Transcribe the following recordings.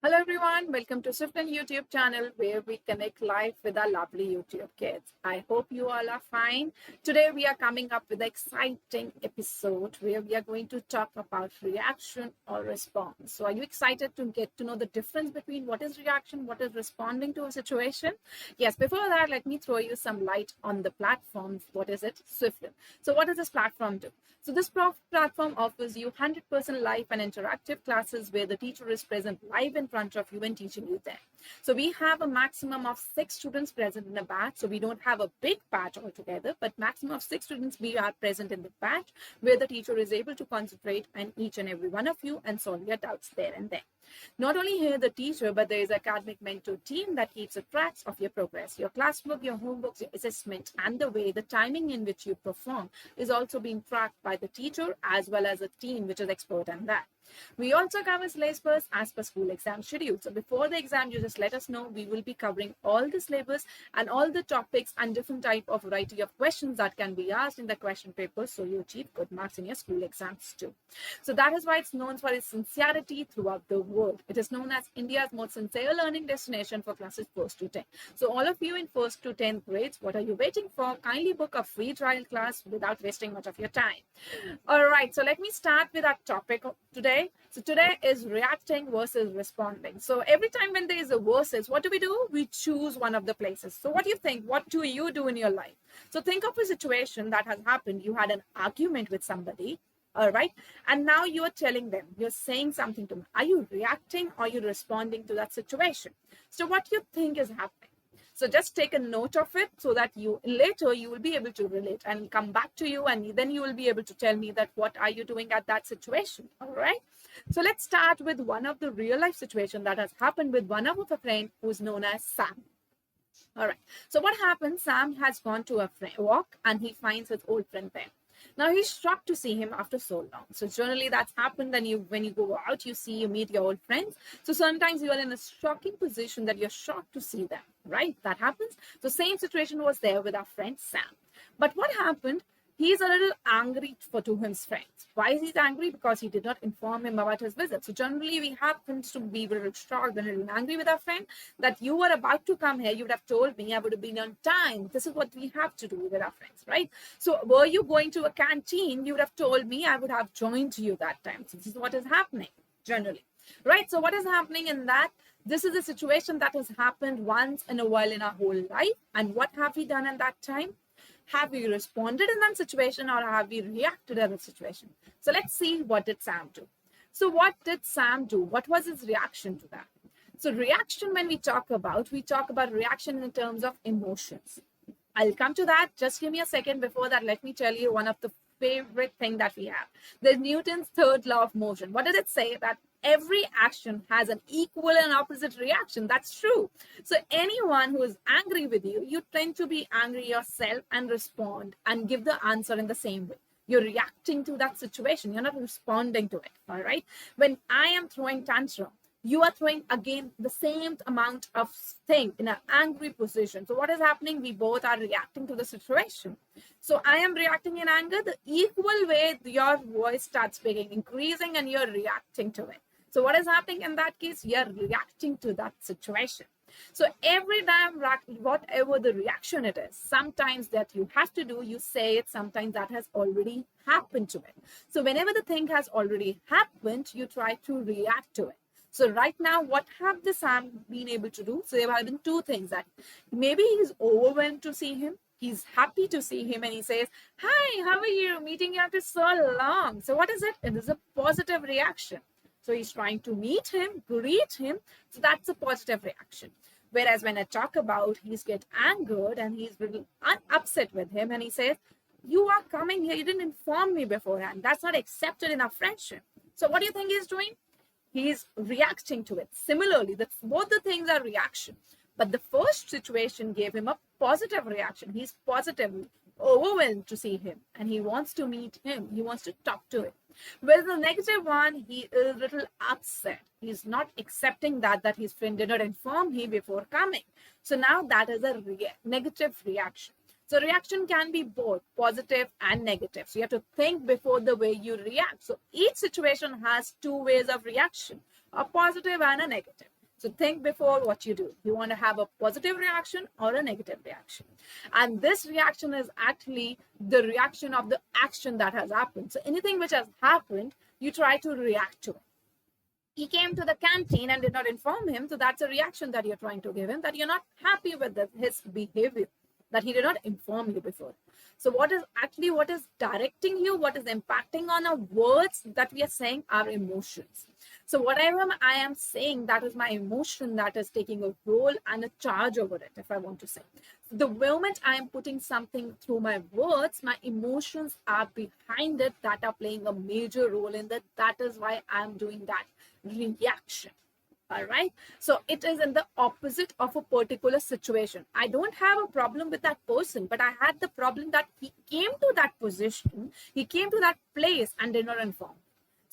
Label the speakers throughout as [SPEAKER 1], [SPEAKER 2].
[SPEAKER 1] Hello everyone, welcome to Swiflearn YouTube Channel where we connect live with our lovely YouTube kids. I hope you all are fine. Today we are coming up with an exciting episode where we are going to talk about reaction or response. So are you excited to get to know the difference between what is reaction, what is responding to a situation? Yes, before that, let me throw you some light on the platform. What is it? Swiflearn. So what does this platform do? So this platform offers you 100% live and interactive classes where the teacher is present live in front of you and teaching you there. So we have a maximum of 6 students present in a batch. So we don't have a big batch altogether, but maximum of 6 students we are present in the batch where the teacher is able to concentrate on each and every one of you and solve your doubts there and then. Not only here the teacher, but there is an academic mentor team that keeps a track of your progress, your classwork, your homeworks, your assessment, and the way the timing in which you perform is also being tracked by the teacher as well as a team which is expert in that. We also cover syllabus as per school exam schedule. So before the exam, you just let us know. We will be covering all the syllabus and all the topics and different type of variety of questions that can be asked in the question paper. So you achieve good marks in your school exams too. So that is why it's known for its sincerity throughout the world. It is known as India's most sincere learning destination for classes 1st to 10. So all of you in 1st to 10th grades, what are you waiting for? Kindly book a free trial class without wasting much of your time. All right, so let me start with our topic today. So today is reacting versus responding. So every time when there is a versus, what do? We choose one of the places. So what do you think? What do you do in your life? So think of a situation that has happened. You had an argument with somebody. All right. And now you are telling them, you're saying something to them. Are you reacting or are you responding to that situation? So what do you think is happening? So just take a note of it so that you later you will be able to relate and come back to you, and then you will be able to tell me that what are you doing at that situation. All right. So let's start with one of the real life situation that has happened with one of a friend who is known as Sam. All right. So what happened? Sam has gone to a walk and he finds his old friend there. Now he's shocked to see him after so long. So generally that's happened when you go out, you meet your old friends. So sometimes you are in a shocking position that you're shocked to see them, right? That happens. So same situation was there with our friend Sam. But what happened? He's a little angry to his friends. Why is he angry? Because he did not inform him about his visit. So generally we happen to be a little shocked and a little angry with our friend that you were about to come here. You would have told me, I would have been on time. This is what we have to do with our friends, right? So were you going to a canteen? You would have told me, I would have joined you that time. So this is what is happening generally, right? So what is happening in that? This is a situation that has happened once in a while in our whole life. And what have we done in that time? Have we responded in that situation or have we reacted in that situation? So let's see, what did Sam do? So what did Sam do? What was his reaction to that? So reaction, when we talk about reaction in terms of emotions. I'll come to that. Just give me a second. Before that, let me tell you one of the favorite thing that we have. The Newton's third law of motion. What did it say? That every action has an equal and opposite reaction. That's true. So anyone who is angry with you, you tend to be angry yourself and respond and give the answer in the same way. You're reacting to that situation. You're not responding to it. All right. When I am throwing tantrum, you are throwing again the same amount of thing in an angry position. So what is happening? We both are reacting to the situation. So I am reacting in anger. The equal way your voice starts speaking, increasing, and you're reacting to it. So what is happening in that case? You're reacting to that situation. So every time, whatever the reaction it is, sometimes that you have to do, you say it, sometimes that has already happened to it. So whenever the thing has already happened, you try to react to it. So right now, what have the Sam been able to do? So there have been two things, that maybe he's overwhelmed to see him. He's happy to see him and he says, hi, how are you? Meeting you after so long. So what is it? It is a positive reaction. So he's trying to meet him, greet him. So that's a positive reaction. Whereas when I talk about he's get angered and he's really upset with him and he says, you are coming here. You didn't inform me beforehand. That's not accepted in our friendship. So what do you think he's doing? He's reacting to it. Similarly, both the things are reaction. But the first situation gave him a positive reaction. He's positively overwhelmed to see him and he wants to meet him. He wants to talk to him. Whereas the negative one, he is a little upset. He's not accepting that his friend did not inform him before coming. So now that is a negative reaction. So reaction can be both positive and negative. So you have to think before the way you react. So each situation has two ways of reaction, a positive and a negative. So think before what you do. You want to have a positive reaction or a negative reaction. And this reaction is actually the reaction of the action that has happened. So anything which has happened, you try to react to it. He came to the canteen and did not inform him. So that's a reaction that you're trying to give him, that you're not happy with his behavior, that he did not inform you before. So what is directing you, what is impacting on our words that we are saying, our emotions. So whatever I am saying, that is my emotion that is taking a role and a charge over it, if I want to say. The moment I am putting something through my words, my emotions are behind it that are playing a major role in that. That is why I'm doing that reaction. All right. So it is in the opposite of a particular situation. I don't have a problem with that person, but I had the problem that he came to that position, he came to that place and did not inform.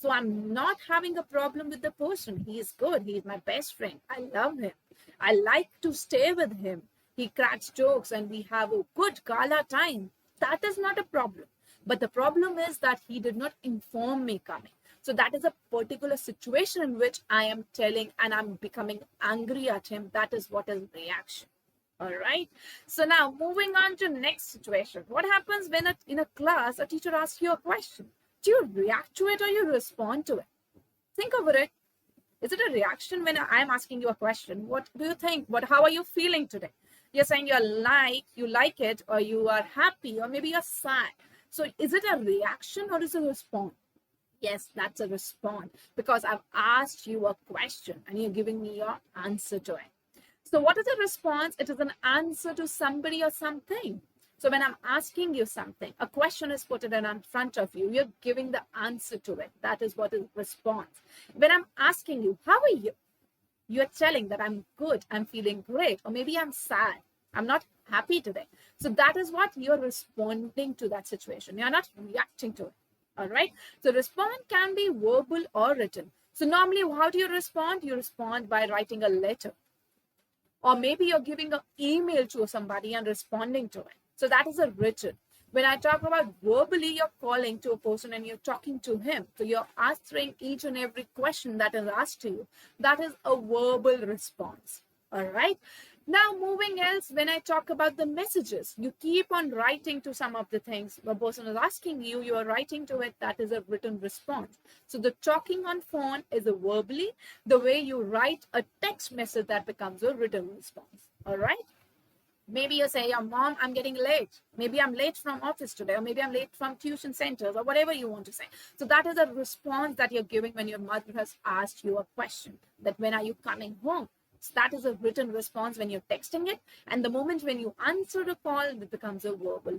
[SPEAKER 1] So I'm not having a problem with the person. He is good. He is my best friend. I love him. I like to stay with him. He cracks jokes and we have a good gala time. That is not a problem. But the problem is that he did not inform me coming. So that is a particular situation in which I am telling and I'm becoming angry at him. That is what is reaction. All right. So now moving on to next situation. What happens when in a class, a teacher asks you a question? Do you react to it or you respond to it? Think over it. Is it a reaction when I'm asking you a question? What do you think? How are you feeling today? You're saying you like it, or you are happy, or maybe you're sad. So is it a reaction or is it a response? Yes, that's a response, because I've asked you a question and you're giving me your answer to it. So what is a response? It is an answer to somebody or something. So when I'm asking you something, a question is put in front of you, you're giving the answer to it. That is what is response. When I'm asking you, how are you? You're telling that I'm good, I'm feeling great, or maybe I'm sad, I'm not happy today. So that is what you're responding to that situation. You're not reacting to it. All right. So respond can be verbal or written. So normally, how do you respond? You respond by writing a letter. Or maybe you're giving an email to somebody and responding to it. So that is a written. When I talk about verbally, you're calling to a person and you're talking to him. So you're answering each and every question that is asked to you. That is a verbal response. All right. Now, moving else, when I talk about the messages, you keep on writing to some of the things. The person is asking you, you are writing to it. That is a written response. So the talking on phone is a verbally. The way you write a text message, that becomes a written response. All right. Maybe you say, "Your mom, I'm getting late. Maybe I'm late from office today, or maybe I'm late from tuition centers," or whatever you want to say. So that is a response that you're giving when your mother has asked you a question, that when are you coming home? So that is a written response when you're texting it. And the moment when you answer the call, it becomes a verbal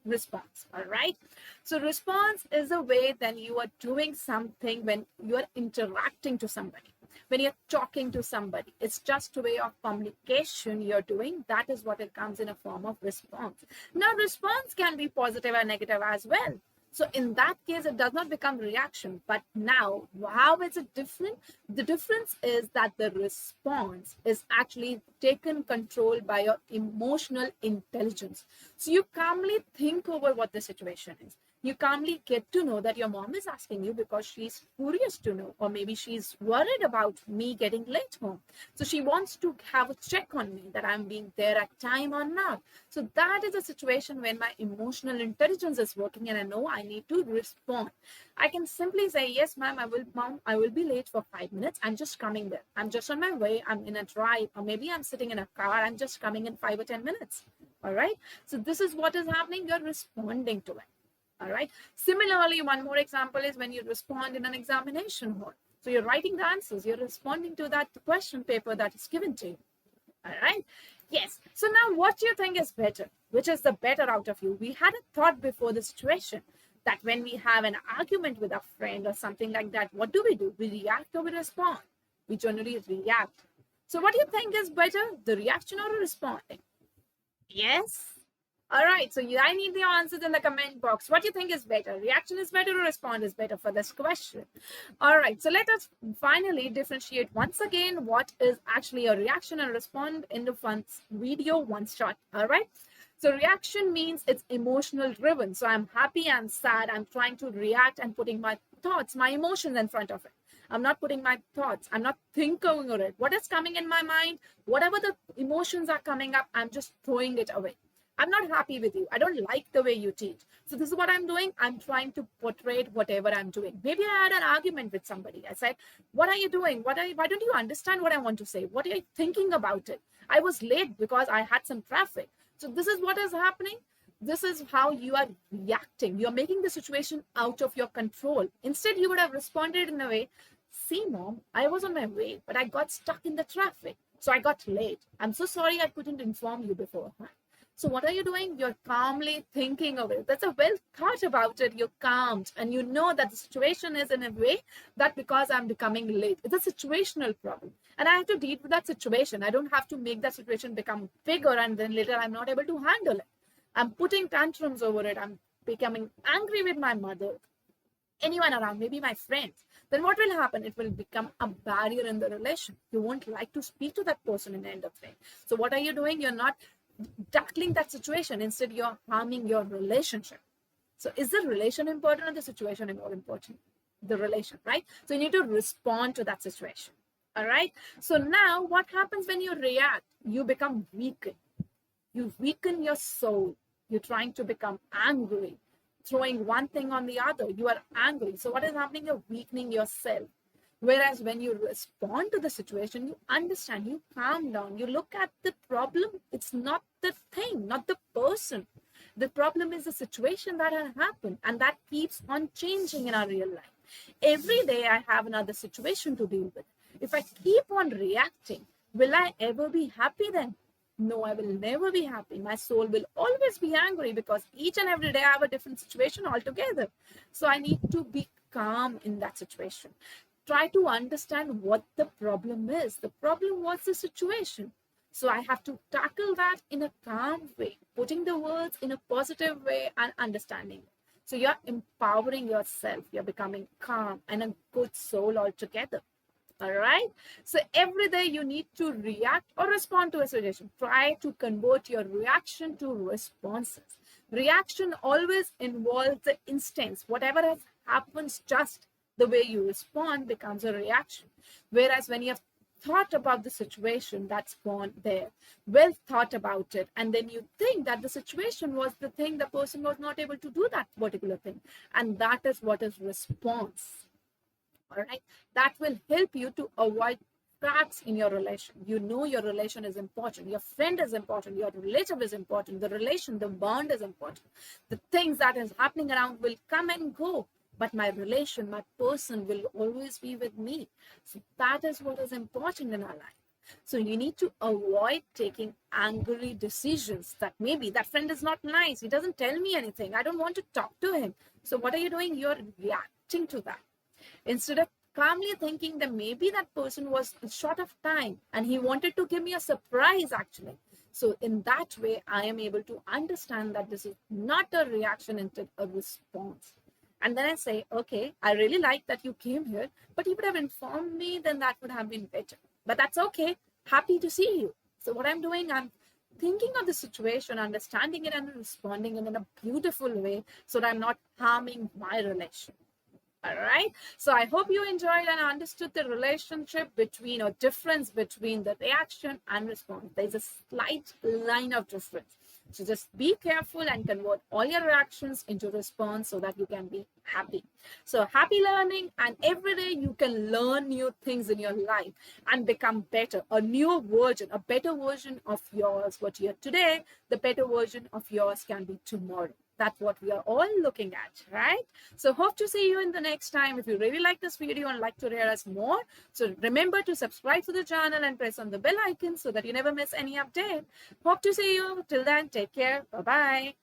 [SPEAKER 1] response. All right. So response is a way then you are doing something when you are interacting to somebody. When you're talking to somebody, it's just a way of communication you're doing. That is what it comes in a form of response. Now, response can be positive and negative as well. So in that case, it does not become reaction. But now, how is it different? The difference is that the response is actually taken control by your emotional intelligence. So you calmly think over what the situation is. You calmly get to know that your mom is asking you because she's curious to know, or maybe she's worried about me getting late home. So she wants to have a check on me that I'm being there at time or not. So that is a situation when my emotional intelligence is working and I know I need to respond. I can simply say, "Yes, ma'am, I will be late for 5 minutes. I'm just coming there. I'm just on my way. I'm in a drive, or maybe I'm sitting in a car. I'm just coming in 5 or 10 minutes. All right. So this is what is happening. You're responding to it. All right. Similarly, one more example is when you respond in an examination hall. So you're writing the answers. You're responding to that question paper that is given to you. All right. Yes. So now what do you think is better? Which is the better out of you? We had a thought before the situation that when we have an argument with a friend or something like that, what do? We react or we respond? We generally react. So what do you think is better? The reaction or responding? Yes. All right, so I need the answers in the comment box. What do you think is better? Reaction is better or respond is better for this question? All right, so let us finally differentiate once again what is actually a reaction and respond in the video one shot. All right, so reaction means it's emotional driven. So I'm happy and sad. I'm trying to react and putting my thoughts, my emotions in front of it. I'm not putting my thoughts. I'm not thinking over it. What is coming in my mind, whatever the emotions are coming up, I'm just throwing it away. I'm not happy with you. I don't like the way you teach. So this is what I'm doing. I'm trying to portray whatever I'm doing. Maybe I had an argument with somebody. I said, what are you doing? Why don't you understand what I want to say? What are you thinking about it? I was late because I had some traffic. So this is what is happening. This is how you are reacting. You're making the situation out of your control. Instead, you would have responded in a way, see, mom, I was on my way, but I got stuck in the traffic. So I got late. I'm so sorry I couldn't inform you before. So what are you doing? You're calmly thinking of it. That's a well thought about it. You're calmed and you know that the situation is in a way that because I'm becoming late. It's a situational problem. And I have to deal with that situation. I don't have to make that situation become bigger and then later I'm not able to handle it. I'm putting tantrums over it. I'm becoming angry with my mother, anyone around, maybe my friends. Then what will happen? It will become a barrier in the relation. You won't like to speak to that person in the end of the day. So what are you doing? You're not tackling that situation. Instead, you're harming your relationship. So is the relation important or the situation more important? The relation, right? So you need to respond to that situation. All right. So now what happens when you react? You become weakened. You weaken your soul. You're trying to become angry, throwing one thing on the other. You are angry. So what is happening? You're weakening yourself. Whereas when you respond to the situation, you understand, you calm down, you look at the problem. It's not the thing, not the person. The problem is the situation that has happened, and that keeps on changing in our real life. Every day I have another situation to deal with. If I keep on reacting, will I ever be happy then? No, I will never be happy. My soul will always be angry because each and every day I have a different situation altogether. So I need to be calm in that situation. Try to understand what the problem is. The problem was the situation. So I have to tackle that in a calm way, putting the words in a positive way and understanding it. So you're empowering yourself. You're becoming calm and a good soul altogether. All right. So every day you need to react or respond to a situation. Try to convert your reaction to responses. Reaction always involves the instance. Whatever has happens, just the way you respond becomes a reaction. Whereas when you have thought about the situation that's gone there, well thought about it, and then you think that the situation was the thing, the person was not able to do that particular thing. And that is what is response. All right. That will help you to avoid cracks in your relation. You know your relation is important. Your friend is important. Your relative is important. The relation, the bond is important. The things that is happening around will come and go. But my relation, my person will always be with me. So that is what is important in our life. So you need to avoid taking angry decisions that maybe that friend is not nice. He doesn't tell me anything. I don't want to talk to him. So what are you doing? You're reacting to that. Instead of calmly thinking that maybe that person was short of time and he wanted to give me a surprise actually. So in that way, I am able to understand that this is not a reaction, instead a response. And then I say, okay, I really like that you came here, but you would have informed me, then that would have been better. But that's okay. Happy to see you. So what I'm doing, I'm thinking of the situation, understanding it and responding in a beautiful way so that I'm not harming my relation. All right. So I hope you enjoyed and understood the relationship between or difference between the reaction and response. There's a slight line of difference. So just be careful and convert all your reactions into response so that you can be happy. So happy learning, and every day you can learn new things in your life and become better. A new version, a better version of yours. What you're today, the better version of yours can be tomorrow. That's what we are all looking at, right? So hope to see you in the next time. If you really like this video and like to hear us more, so remember to subscribe to the channel and press on the bell icon so that you never miss any update. Hope to see you. Till then, take care. Bye-bye.